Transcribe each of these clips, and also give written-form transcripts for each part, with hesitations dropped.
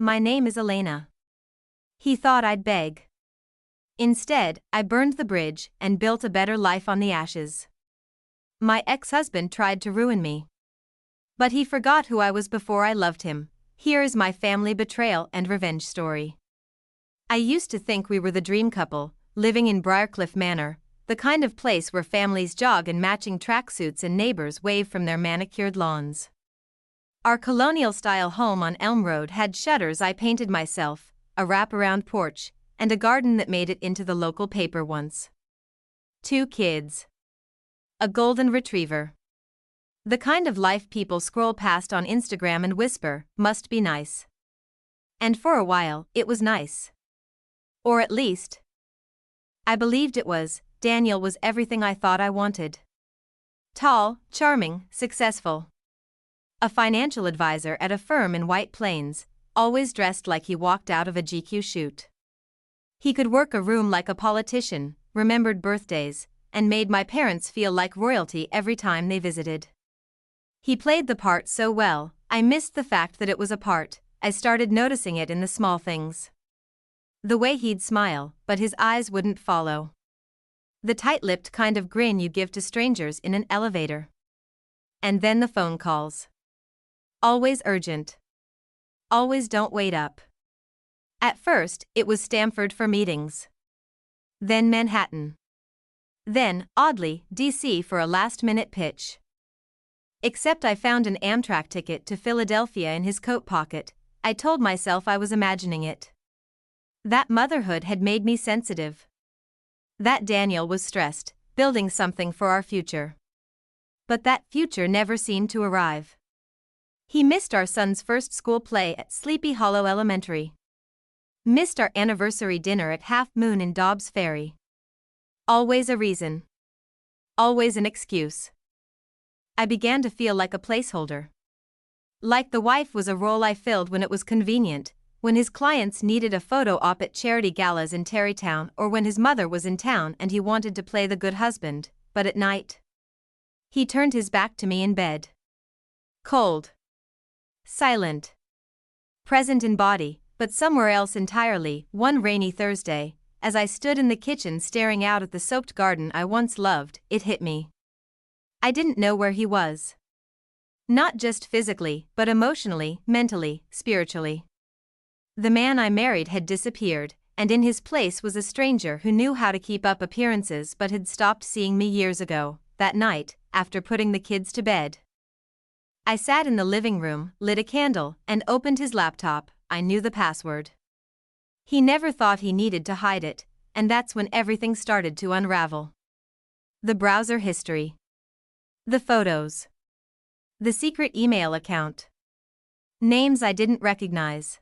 My name is Elena." He thought I'd beg. Instead, I burned the bridge and built a better life on the ashes. My ex-husband tried to ruin me. But he forgot who I was before I loved him. Here is my family betrayal and revenge story. I used to think we were the dream couple, living in Briarcliff Manor, the kind of place where families jog in matching tracksuits and neighbors wave from their manicured lawns. Our colonial-style home on Elm Road had shutters I painted myself, a wraparound porch, and a garden that made it into the local paper once. 2 kids. A golden retriever. The kind of life people scroll past on Instagram and whisper, "Must be nice." And for a while, it was nice. Or at least, I believed it was. Daniel was everything I thought I wanted. Tall, charming, successful. A financial advisor at a firm in White Plains, always dressed like he walked out of a GQ shoot. He could work a room like a politician, remembered birthdays, and made my parents feel like royalty every time they visited. He played the part so well, I missed the fact that it was a part. I started noticing it in the small things. The way he'd smile, but his eyes wouldn't follow. The tight-lipped kind of grin you give to strangers in an elevator. And then the phone calls. Always urgent. Always don't wait up. At first, it was Stamford for meetings. Then Manhattan. Then, oddly, DC for a last-minute pitch. Except I found an Amtrak ticket to Philadelphia in his coat pocket. I told myself I was imagining it. That motherhood had made me sensitive. That Daniel was stressed, building something for our future. But that future never seemed to arrive. He missed our son's first school play at Sleepy Hollow Elementary. Missed our anniversary dinner at Half Moon in Dobbs Ferry. Always a reason. Always an excuse. I began to feel like a placeholder. Like the wife was a role I filled when it was convenient, when his clients needed a photo op at charity galas in Terrytown, or when his mother was in town and he wanted to play the good husband, but at night, he turned his back to me in bed. Cold. Silent. Present in body, but somewhere else entirely. One rainy Thursday, as I stood in the kitchen staring out at the soaped garden I once loved, it hit me. I didn't know where he was. Not just physically, but emotionally, mentally, spiritually. The man I married had disappeared, and in his place was a stranger who knew how to keep up appearances but had stopped seeing me years ago. That night, after putting the kids to bed, I sat in the living room, lit a candle, and opened his laptop. I knew the password. He never thought he needed to hide it, and that's when everything started to unravel. The browser history. The photos. The secret email account. Names I didn't recognize.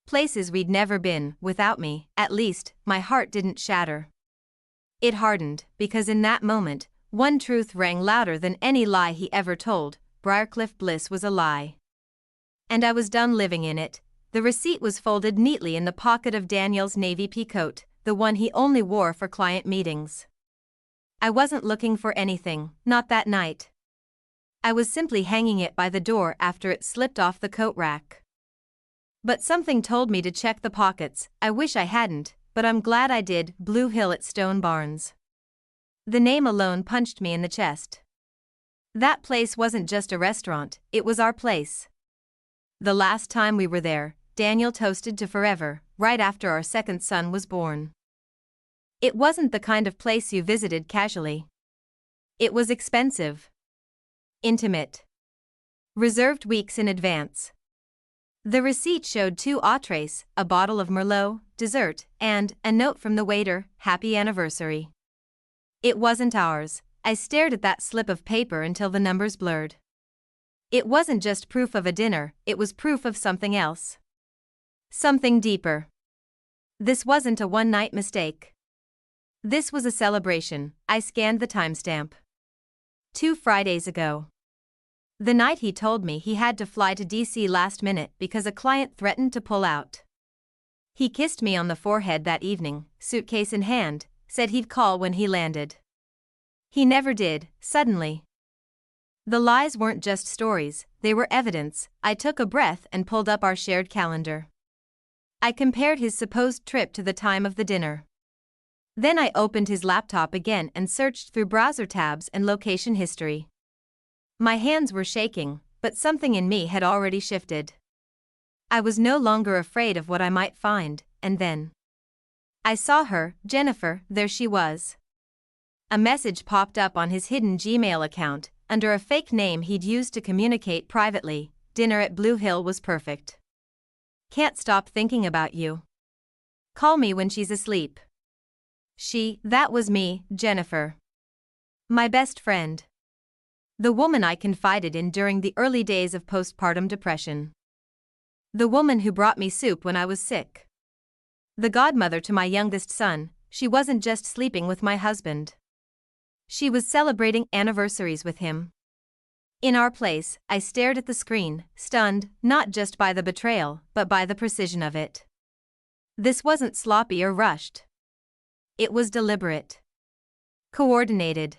Places we'd never been, without me. At least, my heart didn't shatter. It hardened, because in that moment, one truth rang louder than any lie he ever told: Briarcliff bliss was a lie. And I was done living in it. The receipt was folded neatly in the pocket of Daniel's navy pea coat, the one he only wore for client meetings. I wasn't looking for anything, not that night. I was simply hanging it by the door after it slipped off the coat rack. But something told me to check the pockets. I wish I hadn't, but I'm glad I did. Blue Hill at Stone Barns. The name alone punched me in the chest. That place wasn't just a restaurant, it was our place. The last time we were there, Daniel toasted to forever, right after our second son was born. It wasn't the kind of place you visited casually. It was expensive. Intimate. Reserved weeks in advance. The receipt showed 2 entrees, a bottle of Merlot, dessert, and a note from the waiter, "Happy anniversary." It wasn't ours. I stared at that slip of paper until the numbers blurred. It wasn't just proof of a dinner, it was proof of something else. Something deeper. This wasn't a one-night mistake. This was a celebration. I scanned the timestamp. 2 Fridays ago. The night he told me he had to fly to DC last minute because a client threatened to pull out. He kissed me on the forehead that evening, suitcase in hand, said he'd call when he landed. He never did. Suddenly, The lies weren't just stories, they were evidence. I took a breath and pulled up our shared calendar. I compared his supposed trip to the time of the dinner. Then I opened his laptop again and searched through browser tabs and location history. My hands were shaking, but something in me had already shifted. I was no longer afraid of what I might find, and then I saw her, Jennifer, there she was. A message popped up on his hidden Gmail account, under a fake name he'd used to communicate privately. Dinner at Blue Hill was perfect. Can't stop thinking about you. Call me when she's asleep. That was me, Jennifer. My best friend. The woman I confided in during the early days of postpartum depression. The woman who brought me soup when I was sick. The godmother to my youngest son. She wasn't just sleeping with my husband. She was celebrating anniversaries with him. In our place, I stared at the screen, stunned, not just by the betrayal, but by the precision of it. This wasn't sloppy or rushed. It was deliberate. Coordinated.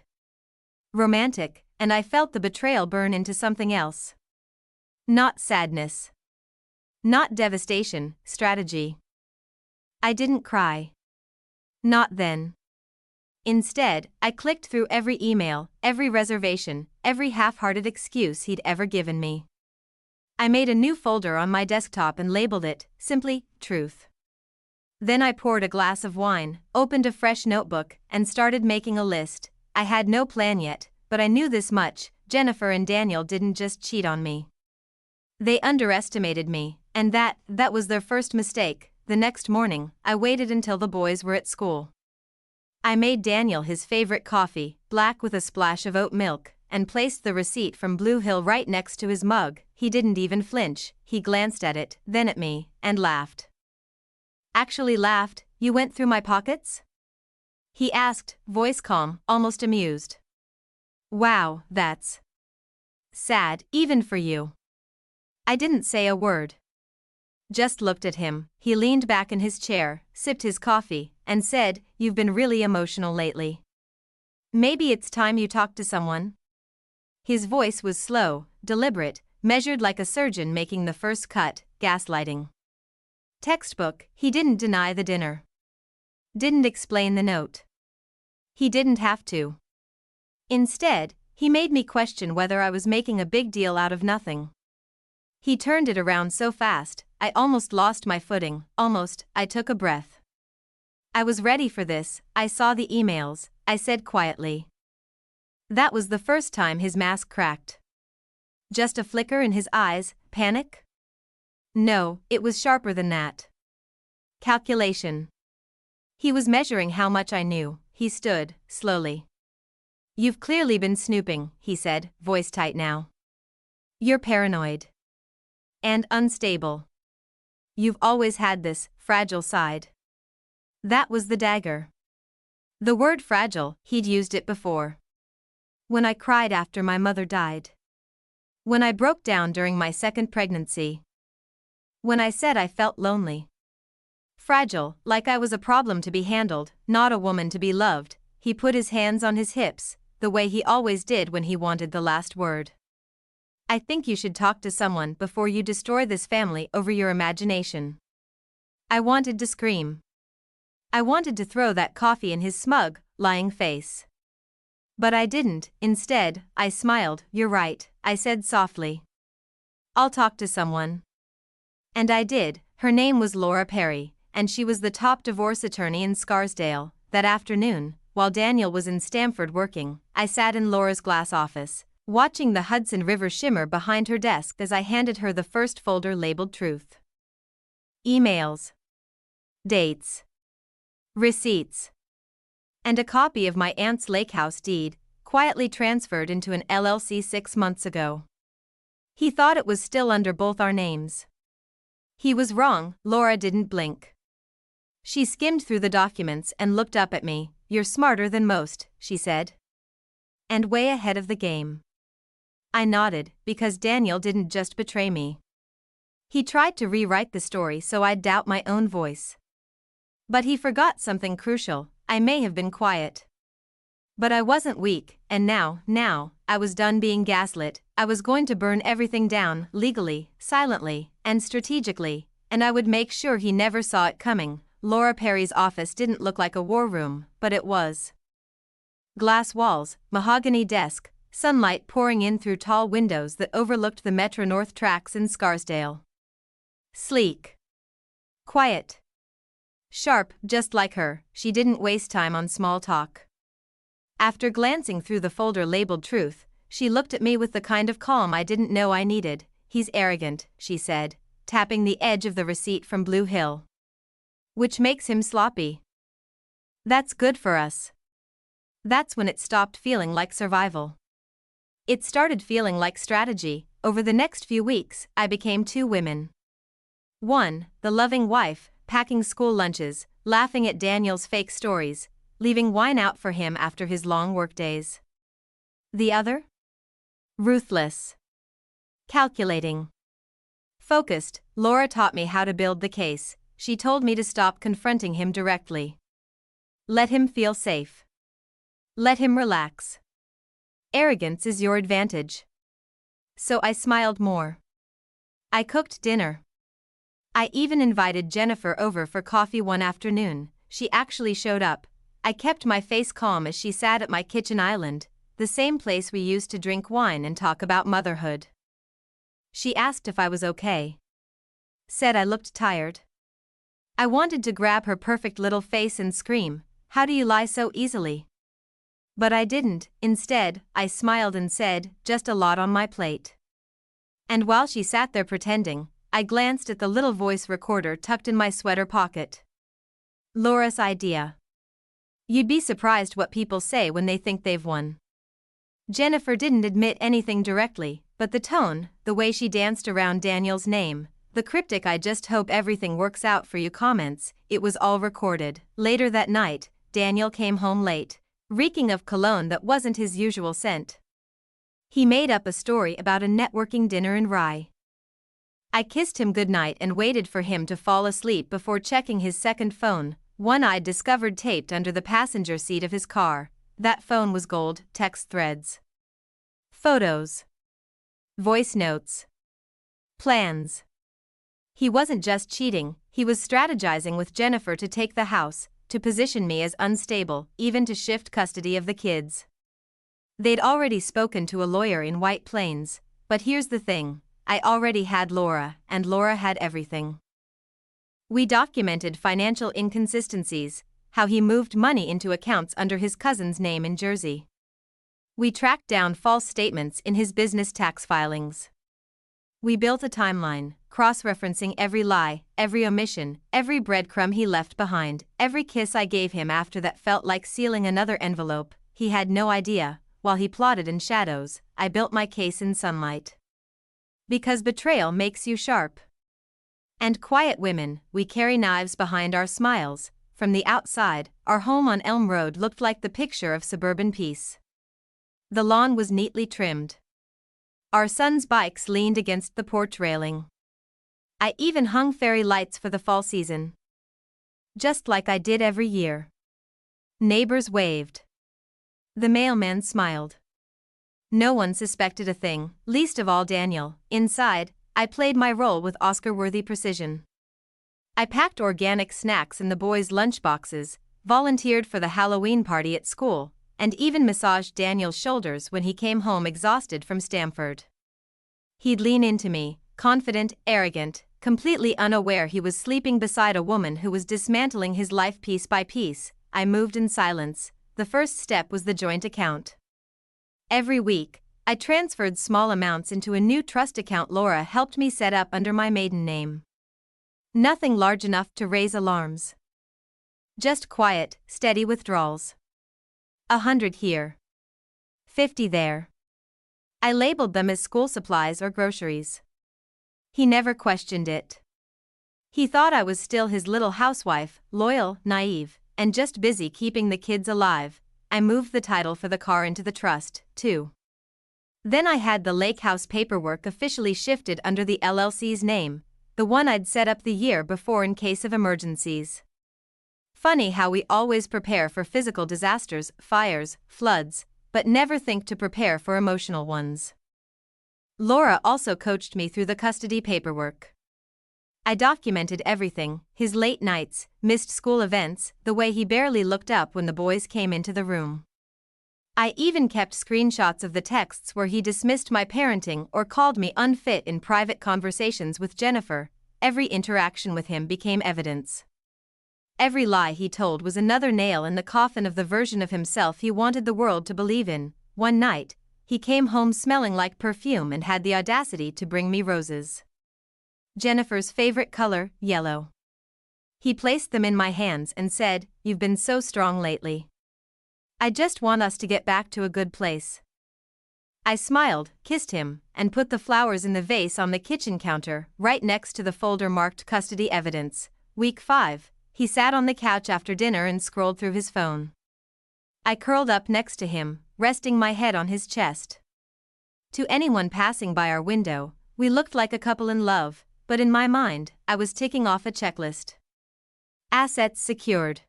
Romantic, and I felt the betrayal burn into something else. Not sadness. Not devastation, strategy. I didn't cry. Not then. Instead, I clicked through every email, every reservation, every half-hearted excuse he'd ever given me. I made a new folder on my desktop and labeled it, simply, Truth. Then I poured a glass of wine, opened a fresh notebook, and started making a list. I had no plan yet, but I knew this much: Jennifer and Daniel didn't just cheat on me. They underestimated me, and that was their first mistake. The next morning, I waited until the boys were at school. I made Daniel his favorite coffee, black with a splash of oat milk, and placed the receipt from Blue Hill right next to his mug. He didn't even flinch. He glanced at it, then at me, and laughed. Actually laughed. You went through my pockets? He asked, voice calm, almost amused. Wow, that's sad, even for you. I didn't say a word. Just looked at him. He leaned back in his chair, sipped his coffee, and said, "You've been really emotional lately. Maybe it's time you talked to someone?" His voice was slow, deliberate, measured like a surgeon making the first cut. Gaslighting. Textbook. He didn't deny the dinner. Didn't explain the note. He didn't have to. Instead, he made me question whether I was making a big deal out of nothing. He turned it around so fast, I almost lost my footing. I took a breath. I was ready for this. I saw the emails, I said quietly. That was the first time his mask cracked. Just a flicker in his eyes, panic? No, it was sharper than that. Calculation. He was measuring how much I knew. He stood, slowly. You've clearly been snooping, he said, voice tight now. You're paranoid. And unstable. You've always had this fragile side. That was the dagger. The word fragile, he'd used it before. When I cried after my mother died. When I broke down during my second pregnancy. When I said I felt lonely. Fragile, like I was a problem to be handled, not a woman to be loved. He put his hands on his hips, the way he always did when he wanted the last word. I think you should talk to someone before you destroy this family over your imagination. I wanted to scream. I wanted to throw that coffee in his smug, lying face. But I didn't. Instead, I smiled. You're right, I said softly. I'll talk to someone. And I did. Her name was Laura Perry, and she was the top divorce attorney in Scarsdale. That afternoon, while Daniel was in Stamford working, I sat in Laura's glass office, watching the Hudson River shimmer behind her desk as I handed her the first folder labeled Truth. Emails. Dates. Receipts. And a copy of my aunt's lake house deed, quietly transferred into an LLC 6 months ago. He thought it was still under both our names. He was wrong. Laura didn't blink. She skimmed through the documents and looked up at me. You're smarter than most, she said. And way ahead of the game. I nodded, because Daniel didn't just betray me. He tried to rewrite the story so I'd doubt my own voice. But he forgot something crucial. I may have been quiet. But I wasn't weak, and now, I was done being gaslit. I was going to burn everything down, legally, silently, and strategically, and I would make sure he never saw it coming. Laura Perry's office didn't look like a war room, but it was. Glass walls, mahogany desk, sunlight pouring in through tall windows that overlooked the Metro North tracks in Scarsdale. Sleek. Quiet. Sharp, just like her, she didn't waste time on small talk. After glancing through the folder labeled Truth, she looked at me with the kind of calm I didn't know I needed. "He's arrogant," she said, tapping the edge of the receipt from Blue Hill. "Which makes him sloppy. That's good for us." That's when it stopped feeling like survival. It started feeling like strategy. Over the next few weeks, I became two women. One, the loving wife, packing school lunches, laughing at Daniel's fake stories, leaving wine out for him after his long workdays. The other? Ruthless. Calculating. Focused. Laura taught me how to build the case. She told me to stop confronting him directly. Let him feel safe. Let him relax. Arrogance is your advantage. So I smiled more. I cooked dinner. I even invited Jennifer over for coffee one afternoon. She actually showed up. I kept my face calm as she sat at my kitchen island, the same place we used to drink wine and talk about motherhood. She asked if I was okay. Said I looked tired. I wanted to grab her perfect little face and scream, "How do you lie so easily?" But I didn't. Instead, I smiled and said, "Just a lot on my plate." And while she sat there pretending, I glanced at the little voice recorder tucked in my sweater pocket. Laura's idea. You'd be surprised what people say when they think they've won. Jennifer didn't admit anything directly, but the tone, the way she danced around Daniel's name, the cryptic "I just hope everything works out for you" comments, it was all recorded. Later that night, Daniel came home late, reeking of cologne that wasn't his usual scent. He made up a story about a networking dinner in Rye. I kissed him goodnight and waited for him to fall asleep before checking his second phone, one I'd discovered taped under the passenger seat of his car. That phone was gold. Text threads. Photos. Voice notes. Plans. He wasn't just cheating, he was strategizing with Jennifer to take the house, to position me as unstable, even to shift custody of the kids. They'd already spoken to a lawyer in White Plains, but here's the thing, I already had Laura, and Laura had everything. We documented financial inconsistencies, how he moved money into accounts under his cousin's name in Jersey. We tracked down false statements in his business tax filings. We built a timeline, cross-referencing every lie, every omission, every breadcrumb he left behind, every kiss I gave him after that felt like sealing another envelope. He had no idea. While he plotted in shadows, I built my case in sunlight. Because betrayal makes you sharp. And quiet women, we carry knives behind our smiles. From the outside, our home on Elm Road looked like the picture of suburban peace. The lawn was neatly trimmed. Our sons' bikes leaned against the porch railing. I even hung fairy lights for the fall season. Just like I did every year. Neighbors waved. The mailman smiled. No one suspected a thing, least of all Daniel. Inside, I played my role with Oscar-worthy precision. I packed organic snacks in the boys' lunchboxes, volunteered for the Halloween party at school, and even massaged Daniel's shoulders when he came home exhausted from Stamford. He'd lean into me, confident, arrogant, completely unaware he was sleeping beside a woman who was dismantling his life piece by piece. I moved in silence. The first step was the joint account. Every week, I transferred small amounts into a new trust account Laura helped me set up under my maiden name. Nothing large enough to raise alarms. Just quiet, steady withdrawals. 100 here. 50 there. I labeled them as school supplies or groceries. He never questioned it. He thought I was still his little housewife, loyal, naive, and just busy keeping the kids alive. I moved the title for the car into the trust, too. Then I had the lake house paperwork officially shifted under the LLC's name, the one I'd set up the year before in case of emergencies. Funny how we always prepare for physical disasters, fires, floods, but never think to prepare for emotional ones. Laura also coached me through the custody paperwork. I documented everything: his late nights, missed school events, the way he barely looked up when the boys came into the room. I even kept screenshots of the texts where he dismissed my parenting or called me unfit in private conversations with Jennifer. Every interaction with him became evidence. Every lie he told was another nail in the coffin of the version of himself he wanted the world to believe in. One night, he came home smelling like perfume and had the audacity to bring me roses. Jennifer's favorite color, yellow. He placed them in my hands and said, "You've been so strong lately. I just want us to get back to a good place." I smiled, kissed him, and put the flowers in the vase on the kitchen counter, right next to the folder marked custody evidence. Week 5, he sat on the couch after dinner and scrolled through his phone. I curled up next to him, resting my head on his chest. To anyone passing by our window, we looked like a couple in love, but in my mind, I was ticking off a checklist. Assets secured.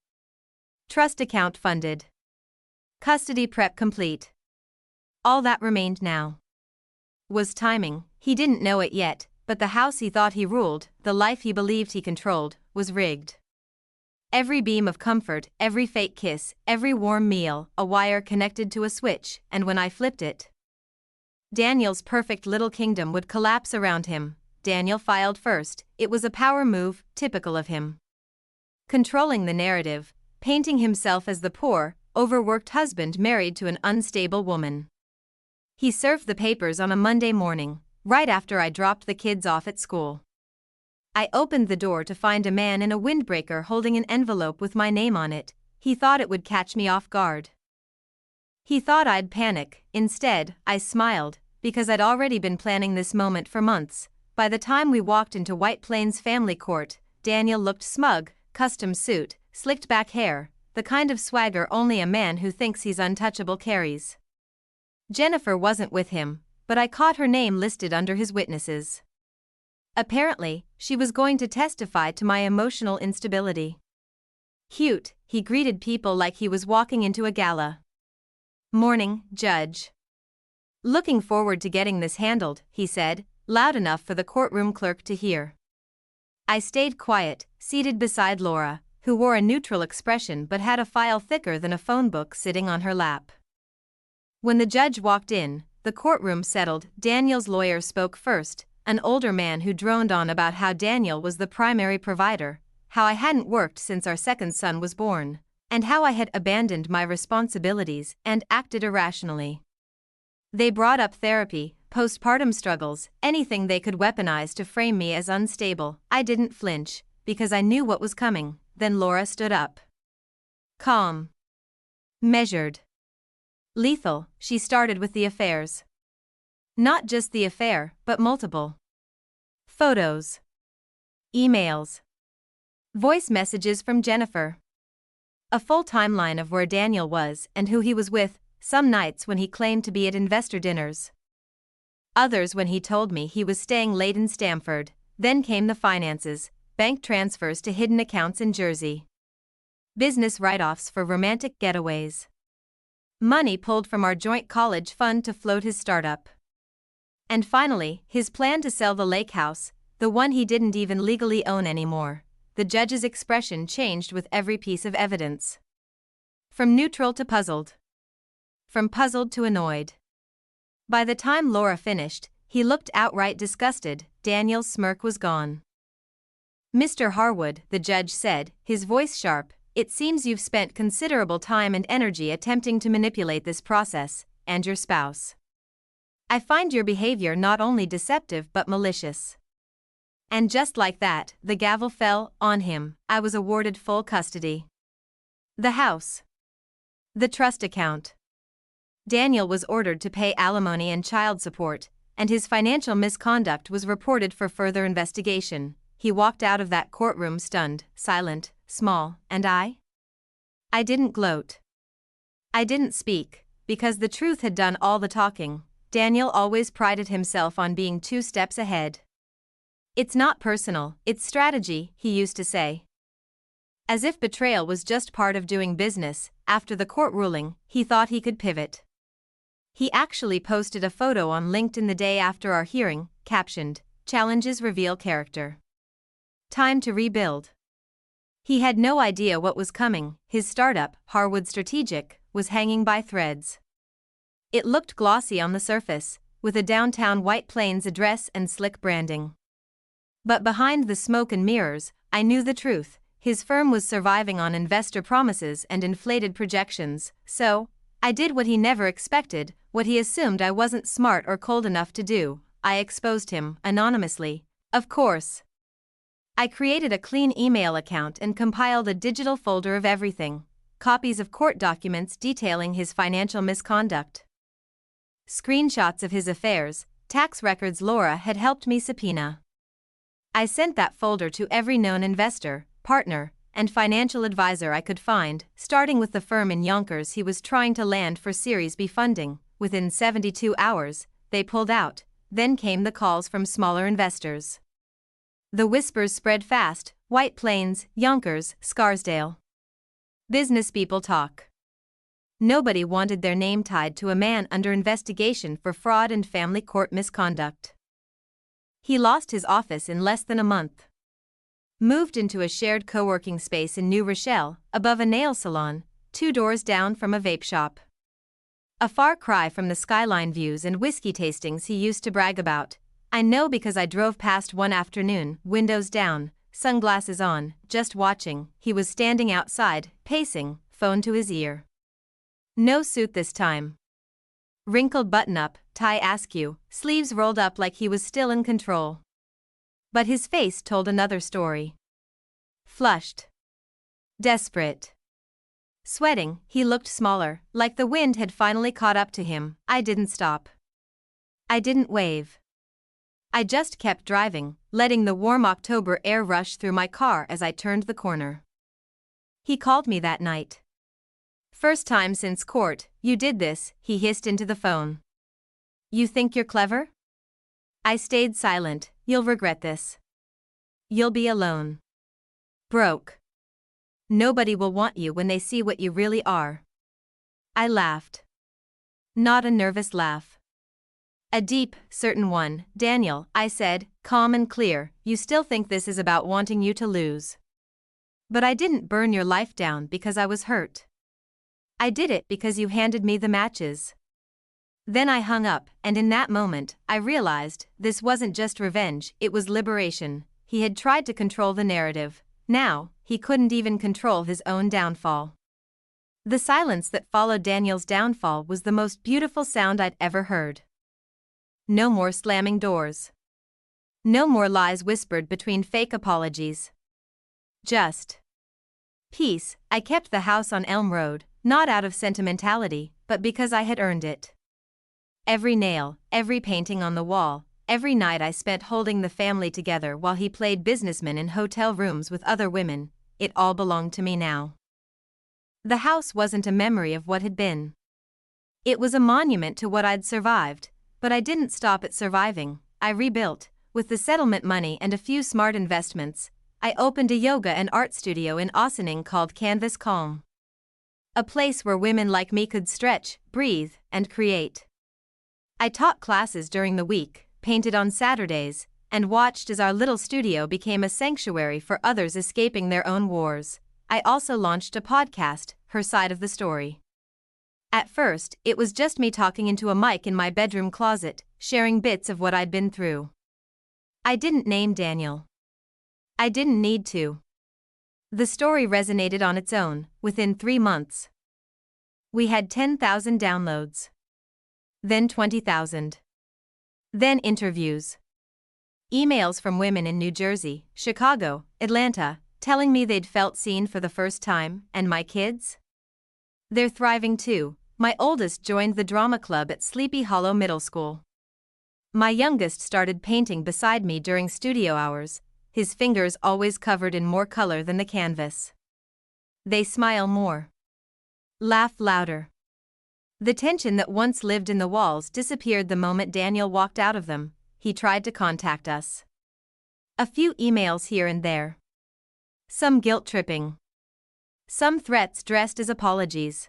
Trust account funded. Custody prep complete. All that remained now was timing. He didn't know it yet, but the house he thought he ruled, the life he believed he controlled, was rigged. Every beam of comfort, every fake kiss, every warm meal, a wire connected to a switch, and when I flipped it, Daniel's perfect little kingdom would collapse around him. Daniel filed first. It was a power move, typical of him. Controlling the narrative, painting himself as the poor, overworked husband married to an unstable woman. He served the papers on a Monday morning, right after I dropped the kids off at school. I opened the door to find a man in a windbreaker holding an envelope with my name on it. He thought it would catch me off guard. He thought I'd panic. Instead, I smiled, because I'd already been planning this moment for months. By the time we walked into White Plains family court, Daniel looked smug, custom suit, slicked back hair, the kind of swagger only a man who thinks he's untouchable carries. Jennifer wasn't with him, but I caught her name listed under his witnesses. Apparently, she was going to testify to my emotional instability. Cute, he greeted people like he was walking into a gala. "Morning, Judge. Looking forward to getting this handled," he said, loud enough for the courtroom clerk to hear. I stayed quiet, seated beside Laura, who wore a neutral expression but had a file thicker than a phone book sitting on her lap. When the judge walked in, the courtroom settled. Daniel's lawyer spoke first, an older man who droned on about how Daniel was the primary provider, how I hadn't worked since our second son was born, and how I had abandoned my responsibilities and acted irrationally. They brought up therapy, postpartum struggles, anything they could weaponize to frame me as unstable. I didn't flinch, because I knew what was coming. Then Laura stood up. Calm. Measured. Lethal. She started with the affairs. Not just the affair, but multiple. Photos. Emails. Voice messages from Jennifer. A full timeline of where Daniel was and who he was with, some nights when he claimed to be at investor dinners. Others when he told me he was staying late in Stamford. Then came the finances, bank transfers to hidden accounts in Jersey. Business write-offs for romantic getaways. Money pulled from our joint college fund to float his startup. And finally, his plan to sell the lake house, the one he didn't even legally own anymore. The judge's expression changed with every piece of evidence. From neutral to puzzled. From puzzled to annoyed. By the time Laura finished, he looked outright disgusted. Daniel's smirk was gone. "Mr. Harwood," the judge said, his voice sharp, "it seems you've spent considerable time and energy attempting to manipulate this process, and your spouse. I find your behavior not only deceptive but malicious." And just like that, the gavel fell on him. I was awarded full custody. The house. The trust account. Daniel was ordered to pay alimony and child support, and his financial misconduct was reported for further investigation. He walked out of that courtroom stunned, silent, small, and I didn't gloat. I didn't speak, because the truth had done all the talking. Daniel always prided himself on being 2 steps ahead. "It's not personal, it's strategy," he used to say. As if betrayal was just part of doing business, after the court ruling, he thought he could pivot. He actually posted a photo on LinkedIn the day after our hearing, captioned, "Challenges reveal character. Time to rebuild." He had no idea what was coming. His startup, Harwood Strategic, was hanging by threads. It looked glossy on the surface, with a downtown White Plains address and slick branding. But behind the smoke and mirrors, I knew the truth. His firm was surviving on investor promises and inflated projections, so I did what he never expected, what he assumed I wasn't smart or cold enough to do. I exposed him, anonymously, of course. I created a clean email account and compiled a digital folder of everything, copies of court documents detailing his financial misconduct, screenshots of his affairs, tax records Laura had helped me subpoena. I sent that folder to every known investor, partner, and financial advisor I could find, starting with the firm in Yonkers he was trying to land for Series B funding. Within 72 hours, they pulled out. Then came the calls from smaller investors. The whispers spread fast: White Plains, Yonkers, Scarsdale. Business people talk. Nobody wanted their name tied to a man under investigation for fraud and family court misconduct. He lost his office in less than a month. Moved into a shared co-working space in New Rochelle, above a nail salon, 2 doors down from a vape shop. A far cry from the skyline views and whiskey tastings he used to brag about. I know because I drove past one afternoon, windows down, sunglasses on, just watching. He was standing outside, pacing, phone to his ear. No suit this time. Wrinkled button-up, tie askew, sleeves rolled up like he was still in control. But his face told another story. Flushed. Desperate. Sweating, he looked smaller, like the wind had finally caught up to him. I didn't stop. I didn't wave. I just kept driving, letting the warm October air rush through my car as I turned the corner. He called me that night. "First time since court, you did this," he hissed into the phone. "You think you're clever?" I stayed silent. "You'll regret this. You'll be alone. Broke. Nobody will want you when they see what you really are." I laughed. Not a nervous laugh. A deep, certain one. "Daniel," I said, calm and clear, "you still think this is about wanting you to lose. But I didn't burn your life down because I was hurt. I did it because you handed me the matches." Then I hung up, and in that moment, I realized this wasn't just revenge, it was liberation. He had tried to control the narrative. Now, he couldn't even control his own downfall. The silence that followed Daniel's downfall was the most beautiful sound I'd ever heard. No more slamming doors. No more lies whispered between fake apologies. Just peace. I kept the house on Elm Road, not out of sentimentality, but because I had earned it. Every nail, every painting on the wall, every night I spent holding the family together while he played businessman in hotel rooms with other women, it all belonged to me now. The house wasn't a memory of what had been. It was a monument to what I'd survived, but I didn't stop at surviving. I rebuilt. With the settlement money and a few smart investments, I opened a yoga and art studio in Ossining called Canvas Calm. A place where women like me could stretch, breathe, and create. I taught classes during the week, painted on Saturdays, and watched as our little studio became a sanctuary for others escaping their own wars. I also launched a podcast, Her Side of the Story. At first, it was just me talking into a mic in my bedroom closet, sharing bits of what I'd been through. I didn't name Daniel. I didn't need to. The story resonated on its own. Within 3 months, we had 10,000 downloads. Then 20,000. Then interviews. Emails from women in New Jersey, Chicago, Atlanta, telling me they'd felt seen for the first time. And my kids? They're thriving too. My oldest joined the drama club at Sleepy Hollow Middle School. My youngest started painting beside me during studio hours, his fingers always covered in more color than the canvas. They smile more. Laugh louder. The tension that once lived in the walls disappeared the moment Daniel walked out of them. He tried to contact us. A few emails here and there. Some guilt-tripping. Some threats dressed as apologies.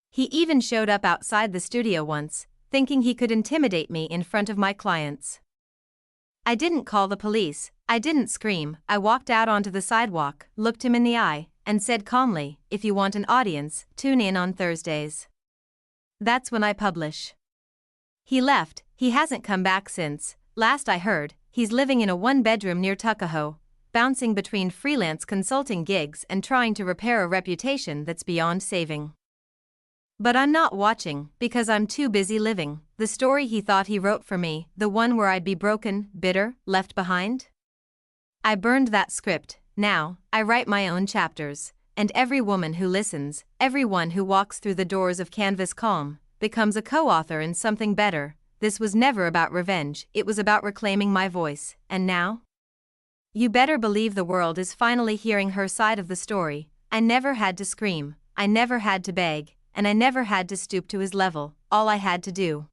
He even showed up outside the studio once, thinking he could intimidate me in front of my clients. I didn't call the police, I didn't scream, I walked out onto the sidewalk, looked him in the eye, and said calmly, "If you want an audience, tune in on Thursdays. That's when I publish." He left. He hasn't come back since. Last I heard, he's living in a one-bedroom near Tuckahoe, bouncing between freelance consulting gigs and trying to repair a reputation that's beyond saving. But I'm not watching, because I'm too busy living the story he thought he wrote for me, the one where I'd be broken, bitter, left behind. I burned that script. Now, I write my own chapters, and every woman who listens, everyone who walks through the doors of Canvas Calm, becomes a co-author in something better. This was never about revenge, it was about reclaiming my voice, and now? You better believe the world is finally hearing her side of the story. I never had to scream, I never had to beg, and I never had to stoop to his level. All I had to do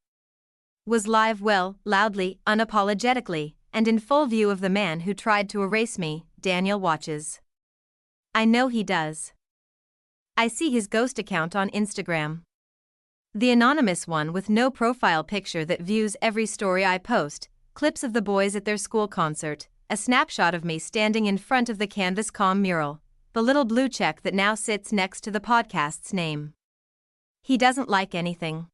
was live well, loudly, unapologetically, and in full view of the man who tried to erase me. Daniel watches. I know he does. I see his ghost account on Instagram. The anonymous one with no profile picture that views every story I post, clips of the boys at their school concert, a snapshot of me standing in front of the Canvas Calm mural, the little blue check that now sits next to the podcast's name. He doesn't like anything.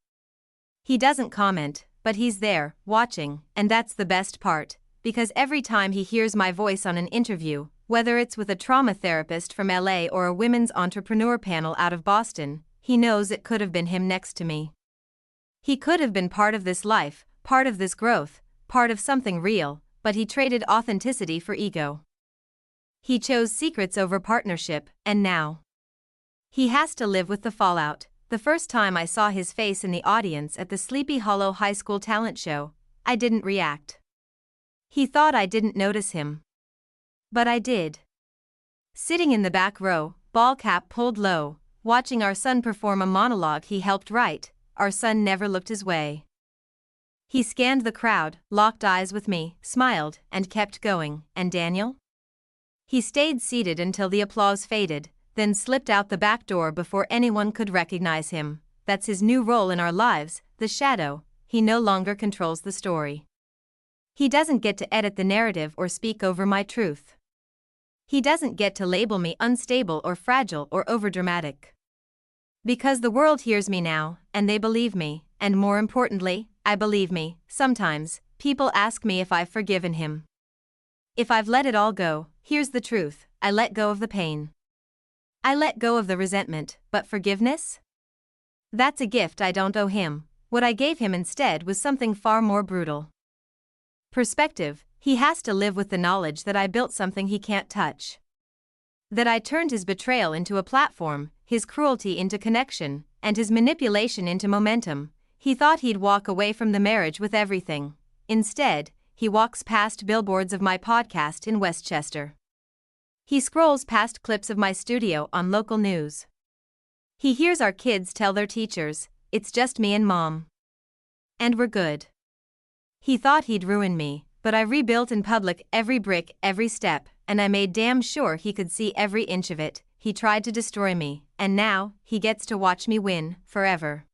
He doesn't comment, but he's there, watching, and that's the best part, because every time he hears my voice on an interview, whether it's with a trauma therapist from LA or a women's entrepreneur panel out of Boston, he knows it could have been him next to me. He could have been part of this life, part of this growth, part of something real, but he traded authenticity for ego. He chose secrets over partnership, and now he has to live with the fallout. The first time I saw his face in the audience at the Sleepy Hollow High School talent show, I didn't react. He thought I didn't notice him. But I did. Sitting in the back row, ball cap pulled low, watching our son perform a monologue he helped write, our son never looked his way. He scanned the crowd, locked eyes with me, smiled, and kept going. And Daniel? He stayed seated until the applause faded, then slipped out the back door before anyone could recognize him. That's his new role in our lives, the shadow. He no longer controls the story. He doesn't get to edit the narrative or speak over my truth. He doesn't get to label me unstable or fragile or overdramatic. Because the world hears me now, and they believe me, and more importantly, I believe me. Sometimes, people ask me if I've forgiven him. If I've let it all go. Here's the truth, I let go of the pain. I let go of the resentment, but forgiveness? That's a gift I don't owe him. What I gave him instead was something far more brutal. Perspective. He has to live with the knowledge that I built something he can't touch. That I turned his betrayal into a platform, his cruelty into connection, and his manipulation into momentum. He thought he'd walk away from the marriage with everything. Instead, he walks past billboards of my podcast in Westchester. He scrolls past clips of my studio on local news. He hears our kids tell their teachers, "It's just me and Mom. And we're good." He thought he'd ruin me, but I rebuilt in public every brick, every step, and I made damn sure he could see every inch of it. He tried to destroy me, and now, he gets to watch me win, forever.